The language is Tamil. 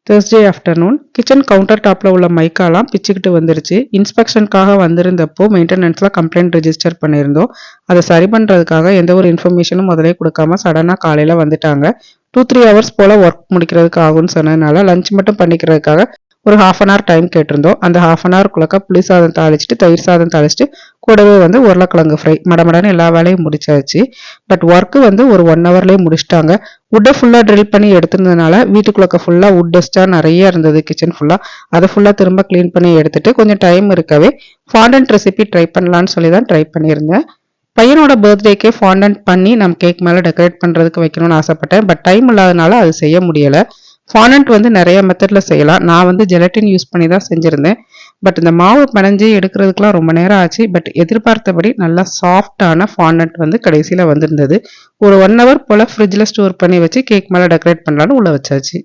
Thursday afternoon கிச்சன் கவுண்டர் டாப்ல உள்ள மைக்காலாம் பிச்சுக்கிட்டு வந்துருச்சு. இன்ஸ்பெக்ஷனுக்காக வந்திருந்தப்போ மெயின்டெனன்ஸ்ல கம்ப்ளைண்ட் ரெஜிஸ்டர் பண்ணியிருந்தோம். அதை சரி பண்றதுக்காக எந்த ஒரு இன்ஃபர்மேஷனும் முதலே கொடுக்காம சடனா காலையில வந்துட்டாங்க. 2-3 hours போல ஒர்க் முடிக்கிறதுக்கு ஆகும்னு சொன்னதுனால லஞ்ச் மட்டும் பண்ணிக்கிறதுக்காக ஒரு ½ an hour டைம் கேட்டிருந்தோம். அந்த ½ an hour குள்ளக்க புளி சாதம் தாளிச்சுட்டு தயிர் சாதம் தாளிச்சுட்டு கூடவே உருளைக்கிழங்கு ஃப்ரை மடமடன்னு எல்லா வேலையும் முடிச்சாச்சு. பட் ஒர்க்கு ஒரு 1 hourலயே முடிச்சிட்டாங்க. வுட்டை ஃபுல்லா ட்ரில் பண்ணி எடுத்துருந்ததுனால வீட்டுக்குள்ளக்க ஃபுல்லா வுட் டஸ்டா நிறைய இருந்தது. கிச்சன் ஃபுல்லா அதை ஃபுல்லா திரும்ப கிளீன் பண்ணி எடுத்துட்டு கொஞ்சம் டைம் இருக்கவே ஃபாண்டன்ட் ரெசிபி ட்ரை பண்ணலான்னு சொல்லி தான் ட்ரை பண்ணியிருந்தேன். பையனோட பர்த்டேக்கே ஃபாண்டன்ட் பண்ணி நம்ம கேக் மேலே டெக்கரேட் பண்ணுறதுக்கு வைக்கணும்னு ஆசைப்பட்டேன். பட் டைம் இல்லாதனால அது செய்ய முடியலை. ஃபாண்டன்ட் நிறைய மெத்தடில் செய்யலாம். நான் ஜெலட்டின் யூஸ் பண்ணி தான் செஞ்சுருந்தேன். பட் இந்த மாவு பிணைஞ்சு எடுக்கிறதுக்குலாம் ரொம்ப நேரம் ஆச்சு. பட் எதிர்பார்த்தபடி நல்லா சாஃப்டான ஃபாண்டன்ட் கடைசியில் வந்திருந்தது. ஒரு 1 hour போல் ஃப்ரிட்ஜில் ஸ்டோர் பண்ணி வச்சு கேக் மேலே டெக்கரேட் பண்ணலான்னு உள்ள வச்சாச்சு.